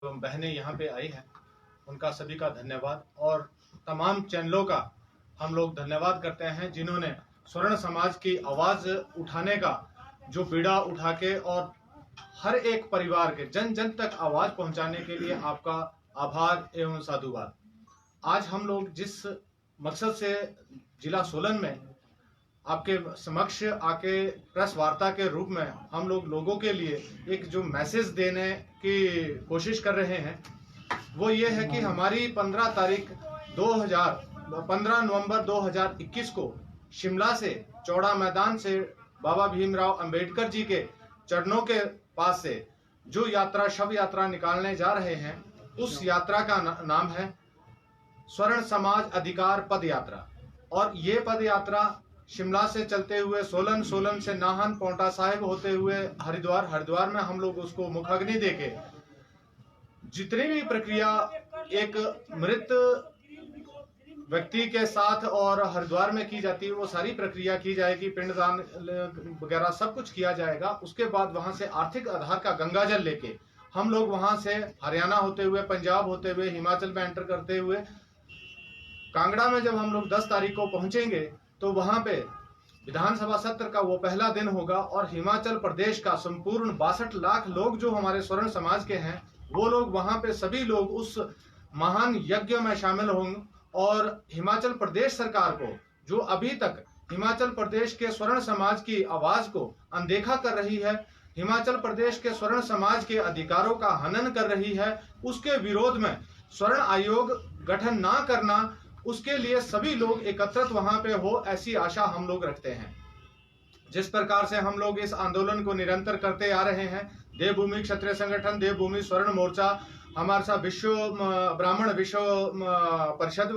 बहनें यहाँ पे आई हैं, उनका सभी का धन्यवाद। और तमाम चैनलों का हम लोग धन्यवाद करते हैं जिन्होंने स्वर्ण समाज की आवाज़ उठाने का जो बीड़ा उठा के और हर एक परिवार के जन जन तक आवाज़ पहुंचाने के लिए आपका आभार एवं साधुवाद। आज हम लोग जिस मकसद से जिला सोलन में आपके समक्ष आके प्रेस वार्ता के रूप में हम लोग लोगों के लिए एक जो मैसेज देने की कोशिश कर रहे हैं, वो ये है कि हमारी 15 नवंबर 2021 को शिमला से चौड़ा मैदान से बाबा भीमराव अंबेडकर जी के चरणों के पास से जो यात्रा शव यात्रा निकालने जा रहे हैं, उस यात्रा का नाम है स्वर्ण समाज अधिकार पद यात्रा। और ये पद यात्रा शिमला से चलते हुए सोलन, सोलन से नाहन, पौंटा साहिब होते हुए हरिद्वार, हरिद्वार में हम लोग उसको मुखाग्नि देके जितनी भी प्रक्रिया एक मृत व्यक्ति के साथ और हरिद्वार में की जाती है, वो सारी प्रक्रिया की जाएगी, पिंडदान वगैरह सब कुछ किया जाएगा। उसके बाद वहां से आर्थिक आधार का गंगा जल लेके हम लोग वहां से हरियाणा होते हुए, पंजाब होते हुए, हिमाचल में एंटर करते हुए कांगड़ा में जब हम लोग 10 तारीख को पहुंचेंगे तो वहां पे विधानसभा सत्र का वो पहला दिन होगा और हिमाचल प्रदेश का संपूर्ण 62 लाख लोग जो हमारे स्वर्ण समाज के हैं, वो लोग वहां पे सभी लोग उस महान यज्ञ में शामिल होंगे। और हिमाचल प्रदेश सरकार को जो अभी तक हिमाचल प्रदेश के स्वर्ण समाज की आवाज को अनदेखा कर रही है, हिमाचल प्रदेश के स्वर्ण समाज के अधिकारों का हनन कर रही है, उसके विरोध में स्वर्ण आयोग गठन ना करना, उसके लिए सभी लोग एकत्रित वहां पे हो, ऐसी आशा हम लोग रखते हैं। जिस प्रकार से हम लोग इस आंदोलन को निरंतर करते आ रहे हैं, देवभूमि क्षत्रिय संगठन, देवभूमि स्वर्ण मोर्चा, हमारे साथ विश्व ब्राह्मण विश्व परिषद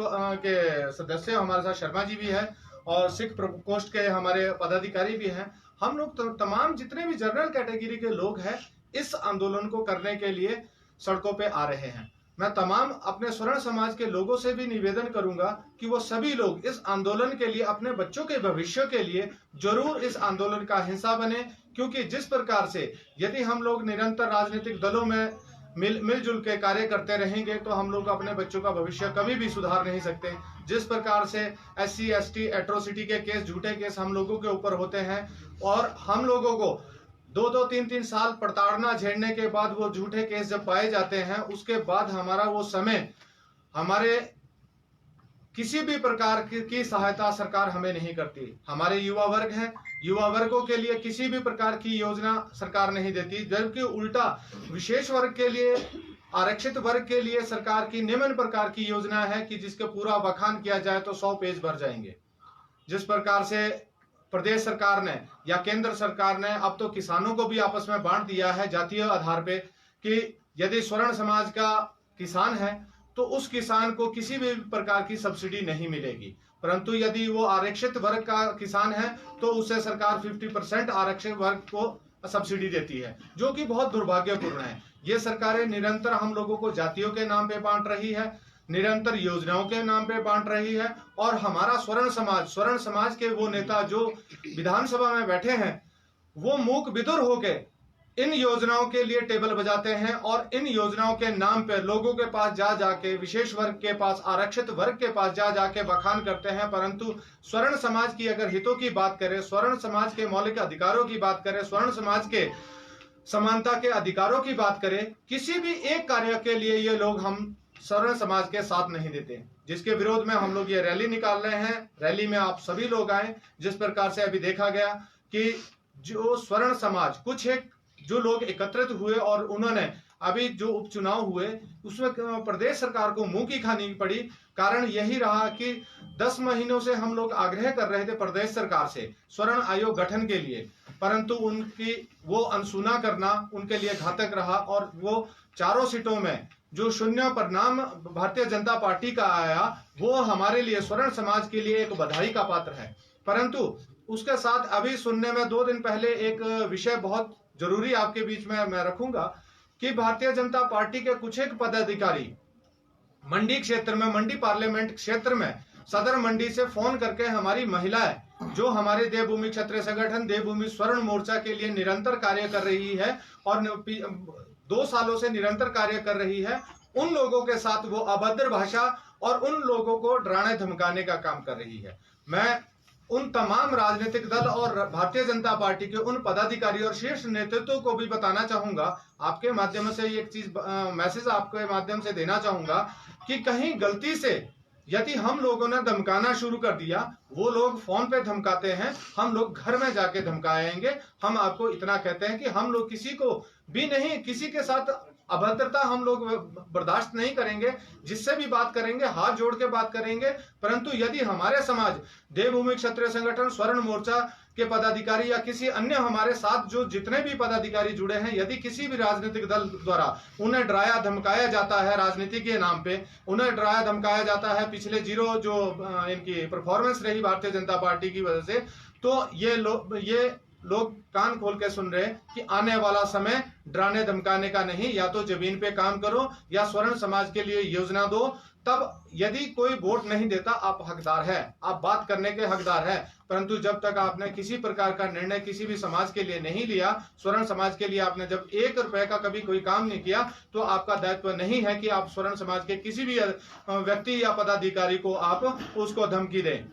के सदस्य हमारे साथ शर्मा जी भी है और सिख प्रकोष्ठ के हमारे पदाधिकारी भी हैं। हम लोग तो तमाम जितने भी जनरल कैटेगरी के लोग हैं, इस आंदोलन को करने के लिए सड़कों पे आ रहे हैं। मैं तमाम अपने स्वर्ण समाज के लोगों से भी निवेदन करूंगा कि वो सभी लोग इस आंदोलन के लिए, अपने बच्चों के भविष्य के लिए जरूर इस आंदोलन का हिस्सा बने। क्योंकि जिस प्रकार से यदि हम लोग निरंतर राजनीतिक दलों में मिलजुल के कार्य करते रहेंगे तो हम लोग अपने बच्चों का भविष्य कभी भी सुधार नहीं सकते। जिस प्रकार से SC ST एट्रोसिटी के केस, झूठे केस हम लोगों के ऊपर होते हैं और हम लोगों को 2-2, 3-3 साल प्रताड़ना झेलने के बाद वो झूठे केस जब पाए जाते हैं, उसके बाद हमारा वो समय, हमारे किसी भी प्रकार की सहायता सरकार हमें नहीं करती। हमारे युवा वर्ग है, युवा वर्गों के लिए किसी भी प्रकार की योजना सरकार नहीं देती, जबकि उल्टा विशेष वर्ग के लिए, आरक्षित वर्ग के लिए सरकार की निम्न प्रकार की योजना है कि जिसके पूरा बखान किया जाए तो 100 पेज भर जाएंगे। जिस प्रकार से प्रदेश सरकार ने या केंद्र सरकार ने अब तो किसानों को भी आपस में बांट दिया है जातीय आधार पे कि यदि स्वर्ण समाज का किसान है तो उस किसान को किसी भी प्रकार की सब्सिडी नहीं मिलेगी, परंतु यदि वो आरक्षित वर्ग का किसान है तो उसे सरकार 50% आरक्षित वर्ग को सब्सिडी देती है, जो कि बहुत दुर्भाग्यपूर्ण है। ये सरकारें निरंतर हम लोगों को जातियों के नाम पे बांट रही है, निरंतर योजनाओं के नाम पे बांट रही है। और हमारा स्वर्ण समाज के वो नेता जो विधानसभा में बैठे हैं, वो मूक बिदुर होके इन योजनाओं के लिए टेबल बजाते हैं और इन योजनाओं के नाम पे लोगों के पास जा जाके, विशेष वर्ग के पास, आरक्षित वर्ग के पास जा जाके बखान करते हैं। परंतु स्वर्ण समाज की अगर हितों की बात करें, स्वर्ण समाज के मौलिक अधिकारों की बात करें, स्वर्ण समाज के समानता के अधिकारों की बात करें, किसी भी एक कार्य के लिए ये लोग हम स्वर्ण समाज के साथ नहीं देते, जिसके विरोध में हम लोग ये रैली निकाल रहे हैं। रैली में आप सभी लोग आए। जिस प्रकार से अभी देखा गया कि जो स्वर्ण समाज, कुछ एक जो लोग एकत्रित हुए और उन्होंने अभी जो उपचुनाव हुए उसमें प्रदेश सरकार को मुंह की खानी पड़ी। कारण यही रहा कि 10 महीनों से हम लोग आग्रह कर रहे थे प्रदेश सरकार से स्वर्ण आयोग गठन के लिए, परंतु उनकी वो अनसुना करना उनके लिए घातक रहा और वो चारों सीटों में जो शून्य परिणाम भारतीय जनता पार्टी का आया, वो हमारे लिए, स्वर्ण समाज के लिए एक बधाई का पात्र है। परंतु उसके साथ अभी सुनने में 2 दिन पहले एक विषय बहुत जरूरी आपके बीच में मैं रखूंगा कि भारतीय जनता पार्टी के कुछ एक पदाधिकारी मंडी क्षेत्र में, मंडी पार्लियामेंट क्षेत्र में सदर मंडी से फोन करके हमारी महिलाएं जो हमारे देवभूमि क्षत्रिय संगठन, देवभूमि स्वर्ण मोर्चा के लिए निरंतर कार्य कर रही है और 2 सालों से निरंतर कार्य कर रही है, उन लोगों के साथ वो अभद्र भाषा और उन लोगों को डराने धमकाने का काम कर रही है। मैं उन तमाम राजनीतिक दल और भारतीय जनता पार्टी के उन पदाधिकारी और शीर्ष नेतृत्व को भी बताना चाहूंगा, आपके माध्यम से एक चीज मैसेज आपके माध्यम से देना चाहूंगा कि कहीं गलती से यदि हम लोगों ने धमकाना शुरू कर दिया, वो लोग फोन पे धमकाते हैं, हम लोग घर में जाके धमकाएंगे। हम आपको इतना कहते हैं कि हम लोग किसी को भी नहीं, किसी के साथ अभद्रता हम लोग बर्दाश्त नहीं करेंगे। जिससे भी बात करेंगे हाथ जोड़ के बात करेंगे। परंतु यदि हमारे समाज देवभूमि क्षत्रिय संगठन स्वर्ण मोर्चा के पदाधिकारी या किसी अन्य हमारे साथ जो जितने भी पदाधिकारी जुड़े हैं, यदि किसी भी राजनीतिक दल द्वारा उन्हें डराया धमकाया जाता है, राजनीति के नाम पे उन्हें डराया धमकाया जाता है, पिछले जीरो जो इनकी परफॉर्मेंस रही भारतीय जनता पार्टी की वजह से, तो ये लोग कान खोल के सुन रहे कि आने वाला समय डराने धमकाने का नहीं, या तो जमीन पे काम करो या स्वर्ण समाज के लिए योजना दो। तब यदि कोई वोट नहीं देता, आप हकदार है, आप बात करने के हकदार है। परंतु जब तक आपने किसी प्रकार का निर्णय किसी भी समाज के लिए नहीं लिया, स्वर्ण समाज के लिए आपने जब 1 रुपए का कभी कोई काम नहीं किया, तो आपका दायित्व नहीं है कि आप स्वर्ण समाज के किसी भी व्यक्ति या पदाधिकारी को आप उसको धमकी दें।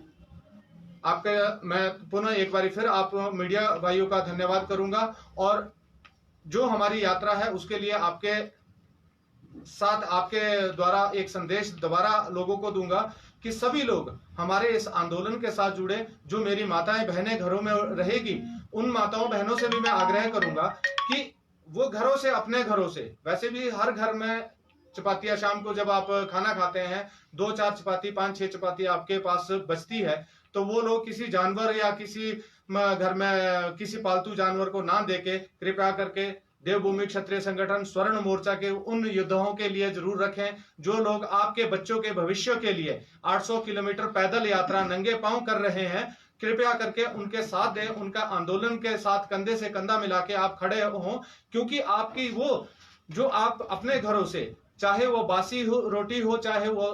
आपके मैं पुनः एक बार फिर आप मीडिया भाइयों का धन्यवाद करूंगा, और जो हमारी यात्रा है उसके लिए आपके साथ आपके द्वारा एक संदेश दोबारा लोगों को दूंगा कि सभी लोग हमारे इस आंदोलन के साथ जुड़े। जो मेरी माताएं बहनें घरों में रहेगी, उन माताओं बहनों से भी मैं आग्रह करूंगा कि वो घरों से, अपने घरों से, वैसे भी हर घर में चपातियां शाम को जब आप खाना खाते हैं 2-4 चपाती 5-6 चपाती आपके पास बचती है, तो वो लोग किसी जानवर या किसी घर में किसी पालतू जानवर को ना देके कृपया करके देवभूमि क्षत्रिय संगठन स्वर्ण मोर्चा के उन योद्धाओं के लिए जरूर रखें, जो लोग आपके बच्चों के भविष्य के लिए 800 किलोमीटर पैदल यात्रा नंगे पांव कर रहे हैं। कृपया करके उनके साथ दें, उनका आंदोलन के साथ कंधे से कंधा मिला के आप खड़े हों, क्योंकि आपकी वो जो आप अपने घरों से, चाहे वो बासी रोटी हो चाहे वो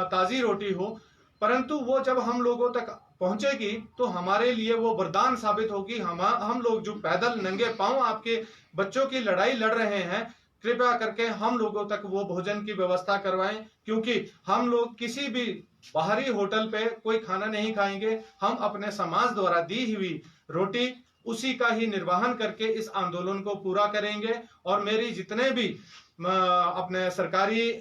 ताजी रोटी हो, परंतु वो जब हम लोगों तक पहुंचेगी तो हमारे लिए वो वरदान साबित होगी। हम लोग जो पैदल नंगे पांव आपके बच्चों की लड़ाई लड़ रहे हैं, कृपया करके हम लोगों तक वो भोजन की व्यवस्था करवाएं, क्योंकि हम लोग किसी भी बाहरी होटल पे कोई खाना नहीं खाएंगे। हम अपने समाज द्वारा दी हुई रोटी उसी का ही निर्वहन करके इस आंदोलन को पूरा करेंगे। और मेरी जितने भी अपने सरकारी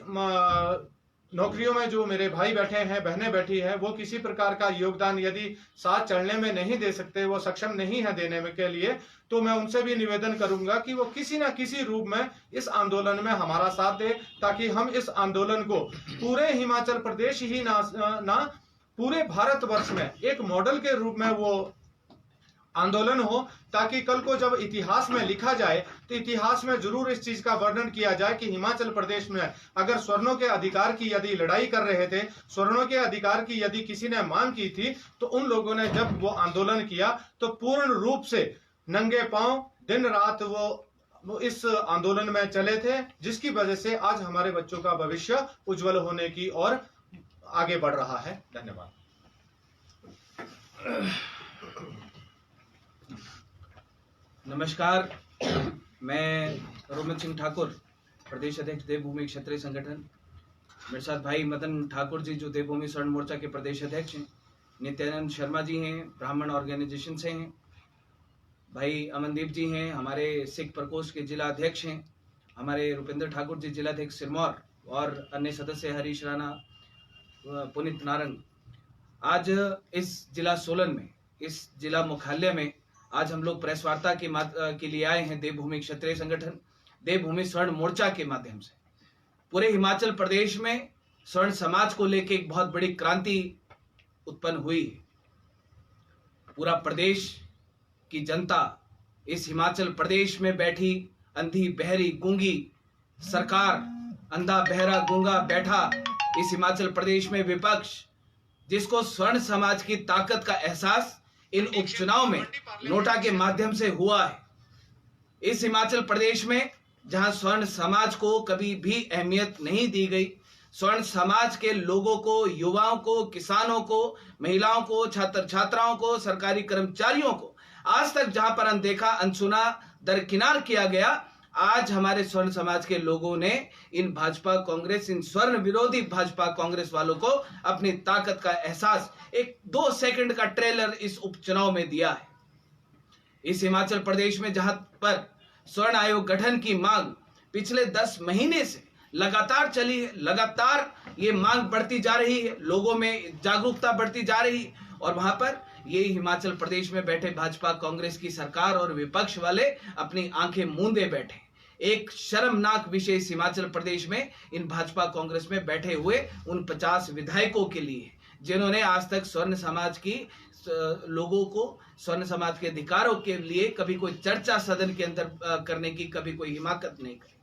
नौकरियों में जो मेरे भाई बैठे हैं, बहनें बैठी हैं, वो किसी प्रकार का योगदान यदि साथ चलने में नहीं दे सकते, वो सक्षम नहीं है देने में के लिए, तो मैं उनसे भी निवेदन करूंगा कि वो किसी ना किसी रूप में इस आंदोलन में हमारा साथ दे, ताकि हम इस आंदोलन को पूरे हिमाचल प्रदेश ही ना पूरे भारतवर्ष में एक मॉडल के रूप में वो आंदोलन हो, ताकि कल को जब इतिहास में लिखा जाए तो इतिहास में जरूर इस चीज का वर्णन किया जाए कि हिमाचल प्रदेश में अगर स्वर्णों के अधिकार की यदि लड़ाई कर रहे थे, स्वर्णों के अधिकार की यदि किसी ने मांग की थी, तो उन लोगों ने जब वो आंदोलन किया तो पूर्ण रूप से नंगे पांव दिन रात वो इस आंदोलन में चले थे, जिसकी वजह से आज हमारे बच्चों का भविष्य उज्जवल होने की ओर आगे बढ़ रहा है। धन्यवाद। नमस्कार, मैं रोमित सिंह ठाकुर, प्रदेश अध्यक्ष देवभूमि क्षत्रिय संगठन। मेरे साथ भाई मदन ठाकुर जी जो देवभूमि स्वर्ण मोर्चा के प्रदेश अध्यक्ष हैं, नित्यानंद शर्मा जी हैं ब्राह्मण ऑर्गेनाइजेशन से हैं, भाई अमनदीप जी हैं हमारे सिख प्रकोष्ठ के जिला अध्यक्ष हैं, हमारे रुपेंद्र ठाकुर जी जिलाध्यक्ष सिरमौर, और अन्य सदस्य हरीश राणा, पुनीत नारंग। आज इस जिला सोलन में, इस जिला मुख्यालय में आज हम लोग प्रेस वार्ता के लिए आए हैं। देवभूमि क्षत्रिय संगठन देवभूमि स्वर्ण मोर्चा के माध्यम से पूरे हिमाचल प्रदेश में स्वर्ण समाज को लेकर एक बहुत बड़ी क्रांति उत्पन्न हुई है। पूरा प्रदेश की जनता इस हिमाचल प्रदेश में बैठी अंधी बहरी गूंगी सरकार, अंधा बहरा गूंगा बैठा इस हिमाचल प्रदेश में विपक्ष, जिसको स्वर्ण समाज की ताकत का एहसास इन उपचुनाव में नोटा के माध्यम से हुआ है। इस हिमाचल प्रदेश में जहां स्वर्ण समाज को कभी भी अहमियत नहीं दी गई, स्वर्ण समाज के लोगों को, युवाओं को, किसानों को, महिलाओं को, छात्र छात्राओं को, सरकारी कर्मचारियों को आज तक जहां पर अनदेखा, अनसुना, दरकिनार किया गया, आज हमारे स्वर्ण समाज के लोगों ने इन भाजपा कांग्रेस, इन स्वर्ण विरोधी भाजपा कांग्रेस वालों को अपनी ताकत का एहसास एक 2 सेकंड का ट्रेलर इस उपचुनाव में दिया है। इस हिमाचल प्रदेश में जहां पर स्वर्ण आयोग गठन की मांग पिछले 10 महीने से लगातार चली है, लगातार ये मांग बढ़ती जा रही है, लोगों में जागरूकता बढ़ती जा रही है, और वहां पर ये हिमाचल प्रदेश में बैठे भाजपा कांग्रेस की सरकार और विपक्ष वाले अपनी आंखें मूंदे बैठे। एक शर्मनाक विषय इस हिमाचल प्रदेश में इन भाजपा कांग्रेस में बैठे हुए उन 50 विधायकों के लिए, जिन्होंने आज तक स्वर्ण समाज की लोगों को, स्वर्ण समाज के अधिकारों के लिए कभी कोई चर्चा सदन के अंदर करने की कभी कोई हिम्मत नहीं करी।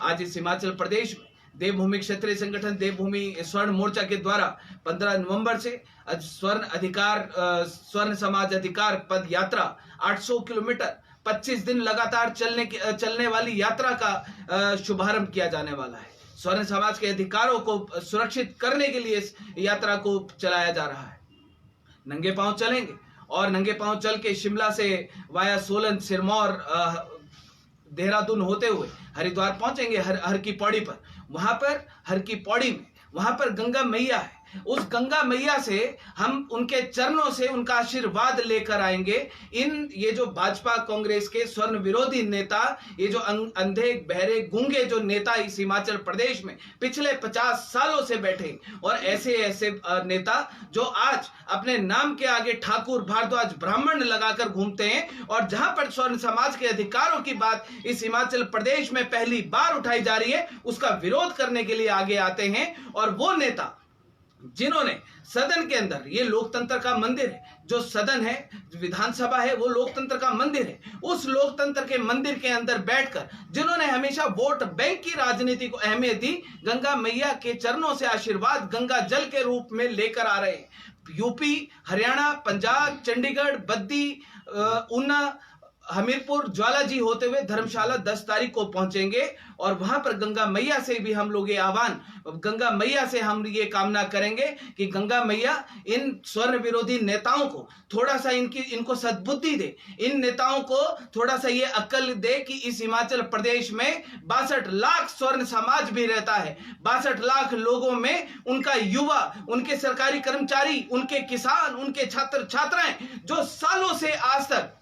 आज इस हिमाचल प्रदेश में देवभूमि क्षेत्रीय संगठन देवभूमि स्वर्ण मोर्चा के द्वारा 15 नवंबर से स्वर्ण समाज अधिकार पद यात्रा 800 किलोमीटर 25 दिन लगातार चलने वाली यात्रा का शुभारंभ किया जाने वाला है। स्वर्ण समाज के अधिकारों को सुरक्षित करने के लिए इस यात्रा को चलाया जा रहा है। नंगे पांव चलेंगे और नंगे पांव चल के शिमला से वाया सोलन, सिरमौर, देहरादून होते हुए हरिद्वार पहुंचेंगे हर की पौड़ी पर। वहां पर हर की पौड़ी में वहां पर गंगा मैया है, उस गंगा मैया से हम उनके चरणों से उनका आशीर्वाद लेकर आएंगे। ये जो भाजपा कांग्रेस के स्वर्ण विरोधी नेता, ये जो अंधे बहरे गूंगे जो नेता इस हिमाचल प्रदेश में पिछले 50 सालों से बैठे, और ऐसे नेता जो आज अपने नाम के आगे ठाकुर, भारद्वाज, ब्राह्मण लगाकर घूमते हैं, और जहां पर स्वर्ण समाज के अधिकारों की बात इस हिमाचल प्रदेश में पहली बार उठाई जा रही है, उसका विरोध करने के लिए आगे आते हैं। और वो नेता जिन्होंने सदन के अंदर, ये लोकतंत्र का मंदिर है, जो सदन है, विधानसभा है, वो लोकतंत्र का मंदिर है, उस लोकतंत्र के मंदिर के अंदर बैठकर जिन्होंने हमेशा वोट बैंक की राजनीति को अहमियत दी, गंगा मैया के चरणों से आशीर्वाद गंगा जल के रूप में लेकर आ रहे हैं। यूपी, हरियाणा, पंजाब, चंडीगढ़, बद्दी, ऊना, हमीरपुर, ज्वालाजी होते हुए धर्मशाला 10 तारीख को पहुंचेंगे, और वहां पर गंगा मैया से भी हम लोग ये आह्वान, गंगा मैया से हम ये कामना करेंगे कि गंगा मैया इन स्वर्ण विरोधी नेताओं को थोड़ा सा इनको सद्बुद्धि दे, इन नेताओं को थोड़ा सा ये अक्ल दे कि इस हिमाचल प्रदेश में 62 लाख स्वर्ण समाज भी रहता है। 62 लाख लोगों में उनका युवा, उनके सरकारी कर्मचारी, उनके किसान, उनके छात्र छात्राएं जो सालों से आज तक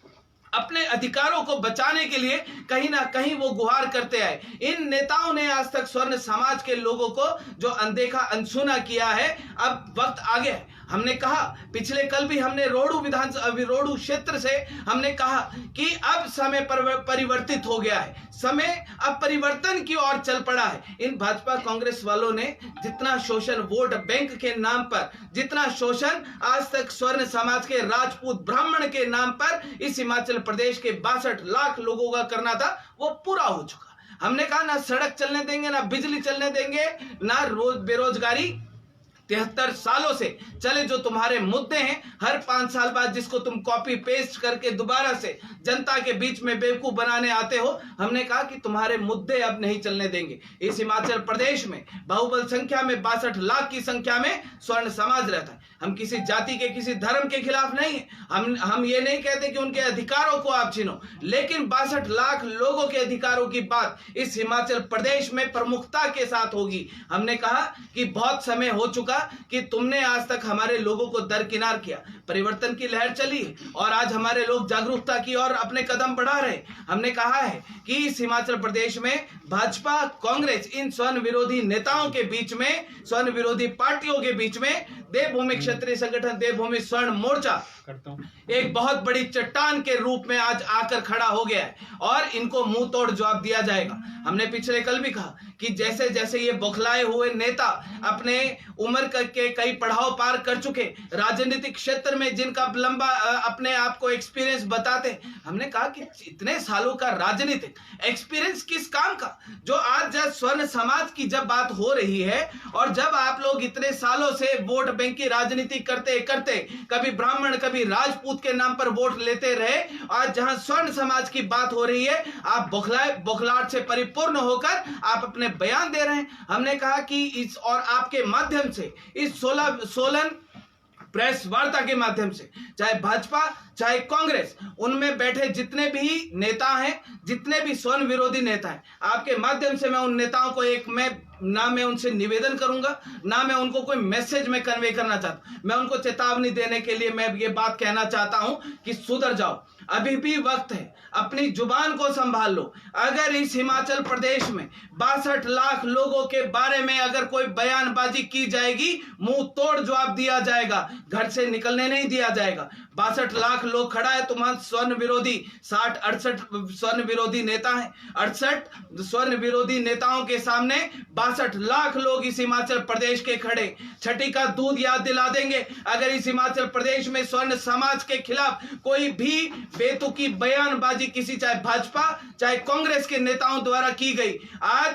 अपने अधिकारों को बचाने के लिए कहीं ना कहीं वो गुहार करते आए। इन नेताओं ने आज तक स्वर्ण समाज के लोगों को जो अनदेखा, अनसुना किया है, अब वक्त आ गया है। हमने कहा, पिछले कल भी हमने रोडू क्षेत्र से हमने कहा कि अब समय परिवर्तित हो गया है, समय अब परिवर्तन की ओर चल पड़ा है। इन भाजपा कांग्रेस वालों ने जितना शोषण वोट बैंक के नाम पर, जितना शोषण आज तक स्वर्ण समाज के राजपूत ब्राह्मण के नाम पर इस हिमाचल प्रदेश के 62 लाख लोगों का करना था, वो पूरा हो चुका। हमने कहा ना सड़क चलने देंगे, ना बिजली चलने देंगे, ना बेरोजगारी 73 सालों से चले जो तुम्हारे मुद्दे हैं, हर 5 साल बाद जिसको तुम कॉपी पेस्ट करके दोबारा से जनता के बीच में बेवकूफ बनाने आते हो, हमने कहा कि तुम्हारे मुद्दे अब नहीं चलने देंगे। इस हिमाचल प्रदेश में बाहुबल संख्या में 62 लाख की संख्या में स्वर्ण समाज रहता है। हम किसी जाति के, किसी धर्म के खिलाफ नहीं है। हम ये नहीं कहते कि उनके अधिकारों को आप छीनो, लेकिन 62 लाख लोगों के अधिकारों की बात इस हिमाचल प्रदेश में प्रमुखता के साथ होगी। हमने कहा कि बहुत समय हो चुका कि तुमने आज तक हमारे लोगों को दरकिनार किया। परिवर्तन की लहर चली और आज हमारे लोग जागरूकता की ओर अपने कदम बढ़ा रहे। हमने कहा है कि इस हिमाचल प्रदेश में भाजपा कांग्रेस इन स्वर्ण विरोधी नेताओं के बीच में, स्वर्ण विरोधी पार्टियों के बीच में देवभूमि क्षेत्रीय संगठन देवभूमि स्वर्ण मोर्चा एक बहुत बड़ी चट्टान के रूप में आज आकर खड़ा हो गया है, और इनको मुंह तोड़ जवाब दिया जाएगा। हमने पिछले कल भी कहा कि जैसे जैसे ये बौखलाए हुए नेता अपने उम्र के कई पड़ाव पार कर चुके, राजनीतिक क्षेत्र में जिनका लंबा अपने आप को एक्सपीरियंस बताते, हमने कहा कि इतने सालों का राजनीतिक एक्सपीरियंस किस काम का, जो आज जब स्वर्ण समाज की जब बात हो रही है और जब आप लोग इतने सालों से वोट बैंक की राजनीति करते करते कभी ब्राह्मण कभी राजपूत के नाम पर वोट लेते रहे, आज जहां स्वर्ण समाज की बात हो रही है आप बौखलाहट से परिपूर्ण होकर आप अपने बयान दे रहे हैं। हमने कहा कि इस और आपके माध्यम से इस सोलन प्रेस वार्ता के माध्यम से, चाहे भाजपा चाहे कांग्रेस, उनमें बैठे जितने भी नेता हैं, जितने भी स्वर्ण विरोधी नेता हैं, आपके माध्यम से मैं उन नेताओं को ना मैं उनसे निवेदन करूंगा, ना मैं उनको कोई मैसेज में कन्वे करना चाहता, मैं उनको चेतावनी देने के लिए मैं ये बात कहना चाहता हूं कि सुधर जाओ, अभी भी वक्त है, अपनी जुबान को संभाल लो। अगर इस हिमाचल प्रदेश में 62 लाख लोगों के बारे में अगर कोई बयानबाजी की जाएगी, मुंह तोड़ जवाब दिया जाएगा, घर से निकलने नहीं दिया जाएगा। 62 लाख लोग खड़ा है, तुम्हारा स्वर्ण विरोधी 68 स्वर्ण विरोधी नेता है, 68 स्वर्ण विरोधी नेताओं के सामने 62 लाख लोग इस हिमाचल प्रदेश के खड़े। छठी का दूध याद दिला देंगे, अगर इस हिमाचल प्रदेश में स्वर्ण समाज के खिलाफ कोई भी बेतुकी बयानबाजी किसी चाहे भाजपा चाहे कांग्रेस के नेताओं द्वारा की गई, आज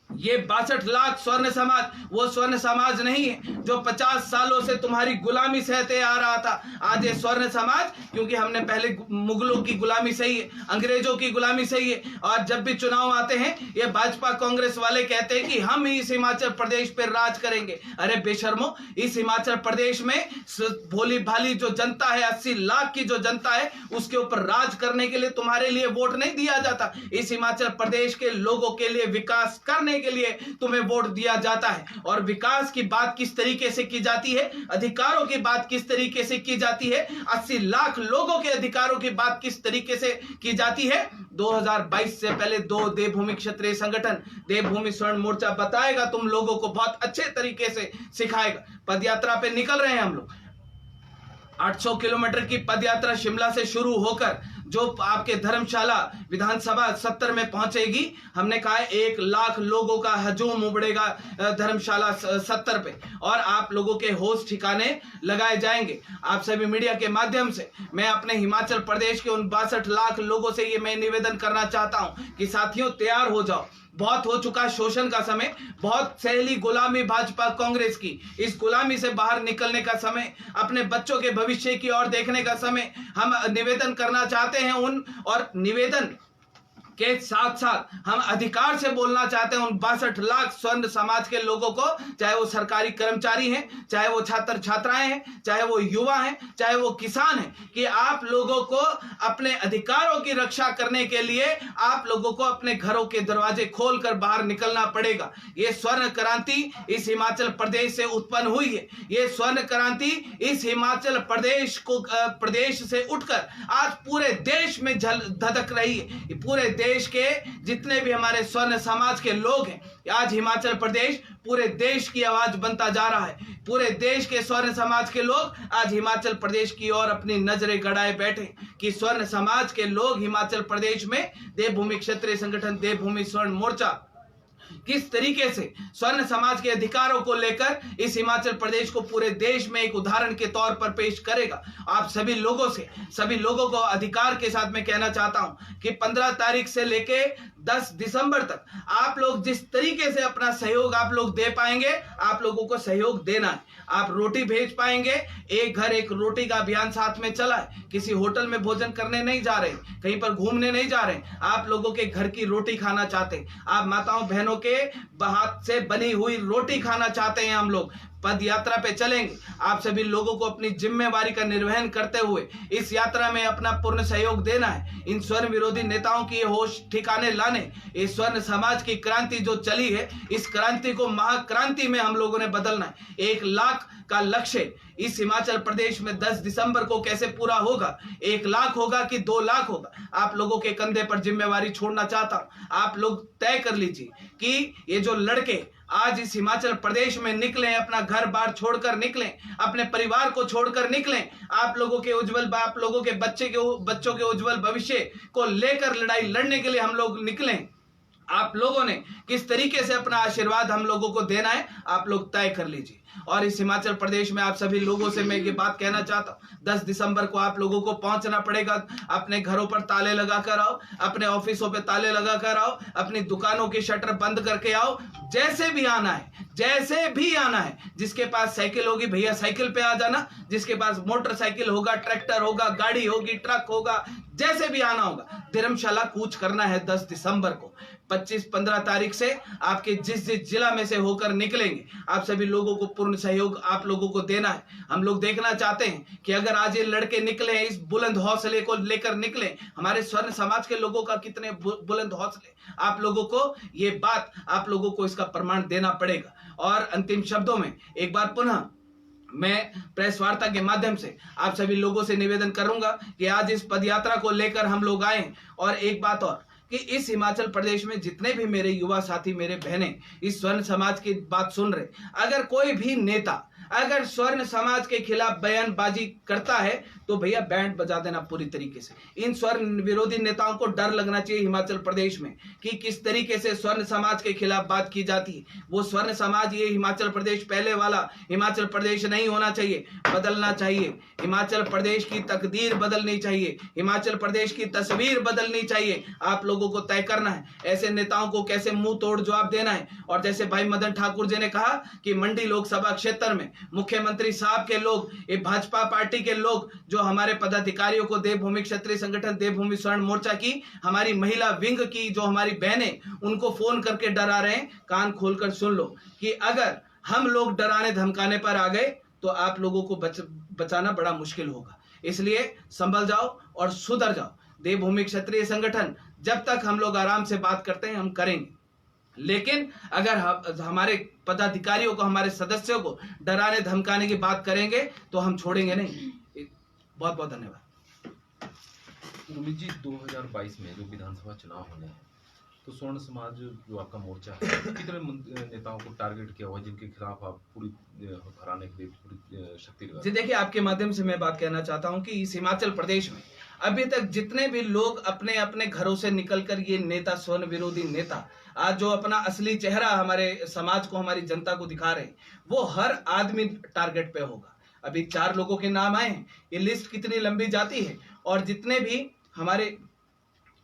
ये 62 लाख स्वर्ण समाज वो स्वर्ण समाज नहीं है जो 50 सालों से तुम्हारी गुलामी सहते आ रहा था। आज ये स्वर्ण समाज, क्योंकि हमने पहले मुगलों की गुलामी सही है, अंग्रेजों की गुलामी सही है, और जब भी चुनाव आते हैं ये भाजपा कांग्रेस वाले कहते हैं कि हम ही इस हिमाचल प्रदेश पर राज करेंगे। अरे बेशर्मो, इस हिमाचल प्रदेश में भोली भाली जो जनता है, 80 लाख की जो जनता है, उसके ऊपर राज करने के लिए तुम्हारे लिए वोट नहीं दिया जाता। इस हिमाचल प्रदेश के लोगों के लिए विकास करने के लिए तुम्हें वोट दिया जाता है। और विकास की बात किस तरीके से की जाती है, अधिकारों की बात किस तरीके से की जाती है, 80 लाख लोगों के अधिकारों की बात किस तरीके से की जाती है। 2022 से पहले 2 देवभूमि क्षेत्रीय संगठन, देवभूमि स्वर्ण मोर्चा बताएगा, तुम लोगों को बहुत अच्छे तरीके से सिखाएगा। पदयात्रा पे निकल रहे हैं हम लोग, 800 किलोमीटर की पदयात्रा शिमला से शुरू होकर जो आपके धर्मशाला विधानसभा 70 में पहुंचेगी। हमने कहा 1 लाख लोगों का हजूम उमड़ेगा धर्मशाला 70 पे, और आप लोगों के होश ठिकाने लगाए जाएंगे। आप सभी मीडिया के माध्यम से मैं अपने हिमाचल प्रदेश के उन 62 लाख लोगों से ये मैं निवेदन करना चाहता हूं कि साथियों तैयार हो जाओ। बहुत हो चुका शोषण का समय, बहुत सहेली गुलामी भाजपा कांग्रेस की। इस गुलामी से बाहर निकलने का समय, अपने बच्चों के भविष्य की ओर देखने का समय। हम निवेदन करना चाहते हैं और निवेदन के साथ साथ हम अधिकार से बोलना चाहते हैं उन 62 लाख स्वर्ण समाज के लोगों को, चाहे वो सरकारी कर्मचारी हैं, चाहे वो छात्र छात्राएं हैं, चाहे वो युवा हैं, चाहे वो किसान हैं, कि आप लोगों को अपने अधिकारों की रक्षा करने के लिए आप लोगों को अपने घरों के दरवाजे खोलकर बाहर निकलना पड़ेगा। ये स्वर्ण क्रांति इस हिमाचल प्रदेश से उत्पन्न हुई है। ये स्वर्ण क्रांति इस हिमाचल प्रदेश से उठकर आज पूरे देश में धधक रही है। पूरे देश के जितने भी हमारे स्वर्ण समाज के लोग हैं, आज हिमाचल प्रदेश पूरे देश की आवाज बनता जा रहा है। पूरे देश के स्वर्ण समाज के लोग आज हिमाचल प्रदेश की ओर अपनी नजरें गड़ाए बैठे कि स्वर्ण समाज के लोग हिमाचल प्रदेश में देवभूमि क्षेत्रीय संगठन देवभूमि स्वर्ण मोर्चा किस तरीके से स्वर्ण समाज के अधिकारों को लेकर इस हिमाचल प्रदेश को पूरे देश में एक उदाहरण के तौर पर पेश करेगा। आप सभी लोगों को अधिकार के साथ मैं कहना चाहता हूं कि 15 तारीख से लेके 10 दिसंबर तक आप लोग जिस तरीके से अपना सहयोग आप लोग दे पाएंगे, आप लोगों को सहयोग देना है। आप रोटी भेज पाएंगे, एक घर एक रोटी का अभियान साथ में चला है। किसी होटल में भोजन करने नहीं जा रहे, कहीं पर घूमने नहीं जा रहे, आप लोगों के घर की रोटी खाना चाहते, आप माताओं बहनों के हाथ से बनी हुई रोटी खाना चाहते हैं। हम लोग पद यात्रा पे चलेंगे। आप सभी लोगों को अपनी जिम्मेवारी का निर्वहन करते हुए इस यात्रा में अपना पूर्ण सहयोग देना है। इन स्वर्ण विरोधी नेताओं की होश ठिकाने लाने, इस स्वर्ण समाज की क्रांति जो चली है, इस क्रांति को महाक्रांति में हम लोगों ने बदलना है। 1 लाख का लक्ष्य इस हिमाचल प्रदेश में 10 दिसंबर को कैसे पूरा होगा, 1 लाख होगा कि 2 लाख होगा, आप लोगों के कंधे पर जिम्मेवारी छोड़ना चाहता हूं। आप लोग तय कर लीजिए कि ये जो लड़के आज इस हिमाचल प्रदेश में निकले, अपना घर बार छोड़कर निकले, अपने परिवार को छोड़कर निकले, आप लोगों के बच्चों के उज्जवल भविष्य को लेकर लड़ाई लड़ने के लिए हम लोग निकले। आप लोगों ने किस तरीके से अपना आशीर्वाद हम लोगों को देना है, आप लोग तय कर लीजिए। और इस हिमाचल प्रदेश में आप सभी लोगों से मैं ये बात कहना चाहता हूं, 10 दिसंबर को आप लोगों को पहुंचना पड़ेगा। अपने घरों पर ताले लगा कर आओ, अपने ऑफिसों पे ताले लगा कर आओ, अपनी दुकानों की शटर बंद करके आओ। जैसे भी आना है, जिसके पास साइकिल होगी भैया साइकिल पे आ जाना, जिसके पास मोटरसाइकिल होगा, ट्रैक्टर होगा, गाड़ी होगी, ट्रक होगा, जैसे भी आना होगा। धर्मशाला कूच करना है 10 दिसंबर को। 25-15 तारीख से आपके जिस जिस जिला में से होकर निकलेंगे, आप सभी लोगों को पूर्ण सहयोग आप लोगों को देना है। हम लोग देखना चाहते हैं कि अगर आज ये लड़के निकले हैं, इस बुलंद हौसले को लेकर निकले, हमारे स्वर्ण समाज के लोगों का कितने बुलंद हौसले, आप लोगों को ये बात, आप लोगों को इसका प्रमाण देना पड़ेगा। और अंतिम शब्दों में एक बार पुनः मैं प्रेस वार्ता के माध्यम से आप सभी लोगों से निवेदन करूंगा कि आज इस पदयात्रा को लेकर हम लोग आए। और एक बात और कि इस हिमाचल प्रदेश में जितने भी मेरे युवा साथी, मेरे बहनें इस स्वर्ण समाज की बात सुन रहे, अगर कोई भी नेता अगर स्वर्ण समाज के खिलाफ बयानबाजी करता है तो भैया बैंड बजा देना पूरी तरीके से। इन स्वर्ण विरोधी नेताओं को डर लगना चाहिए हिमाचल प्रदेश में कि किस तरीके से स्वर्ण समाज के खिलाफ बात की जाती है। वो स्वर्ण समाज, ये हिमाचल प्रदेश पहले वाला हिमाचल प्रदेश नहीं होना चाहिए, बदलना चाहिए। हिमाचल प्रदेश की तकदीर बदलनी चाहिए, हिमाचल प्रदेश की तस्वीर बदलनी चाहिए। आप लोगों को तय करना है ऐसे नेताओं को कैसे मुंह तोड़ जवाब देना है। और जैसे भाई मदन ठाकुर जी ने कहा कि मंडी लोकसभा क्षेत्र में मुख्यमंत्री साहब के लोग, ये भाजपा पार्टी के लोग जो हमारे पदाधिकारियों को, देवभूमि क्षत्रिय संगठन देवभूमि स्वर्ण मोर्चा की हमारी महिला विंग की जो हमारी बहनें, उनको फोन करके डरा रहे हैं। कान खोलकर सुन लो कि अगर हम लोग डराने धमकाने पर आ गए तो आप लोगों को बचाना बड़ा मुश्किल होगा। इसलिए संभल जाओ और सुधर जाओ। देवभूमि क्षत्रिय संगठन जब तक हम लोग आराम से बात करते हैं हम करेंगे, लेकिन अगर हमारे पदाधिकारियों को, हमारे सदस्यों को डराने धमकाने की बात करेंगे तो हम छोड़ेंगे नहीं। बहुत बहुत धन्यवाद। उर्मित जी, 2022 में जो विधानसभा चुनाव होने हैं तो स्वर्ण समाज जो आपका मोर्चा है, कितने नेताओं को टारगेट किया हुआ है जिनके खिलाफ आप पूरी हराने के लिए पूरी शक्ति लगा? जी देखिए, आपके माध्यम से मैं बात कहना चाहता हूं कि इस हिमाचल प्रदेश में अभी तक जितने भी लोग अपने अपने घरों से निकलकर ये नेता, स्वर्ण विरोधी नेता, आज जो अपना असली चेहरा हमारे समाज को, हमारी जनता को दिखा रहे हैं, वो हर आदमी टारगेट पे होगा। अभी 4 लोगों के नाम आए हैं, ये लिस्ट कितनी लंबी जाती है। और जितने भी हमारे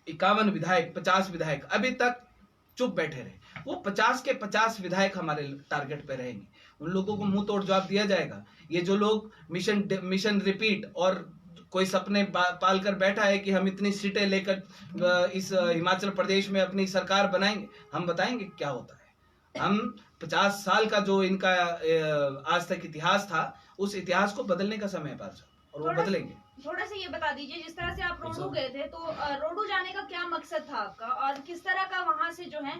51 विधायक, 50 विधायक अभी तक चुप बैठे रहे, वो 50 के 50 विधायक हमारे टारगेट पे रहेंगे। उन लोगों को मुंह तोड़ जवाब दिया जाएगा। ये जो लोग मिशन रिपीट और कोई सपने पाल कर बैठा है कि हम इतनी सीटें लेकर इस हिमाचल प्रदेश में अपनी सरकार बनाएंगे, हम बताएंगे क्या होता है। हम 50 साल का जो इनका आज तक इतिहास था, उस इतिहास को बदलने का समय है बादशाह, और वो बदलेंगे। थोड़ा सा ये बता दीजिए, जिस तरह से आप रोडू गए थे, तो रोडू जाने का क्या मकसद था आपका और किस तरह का वहां से जो है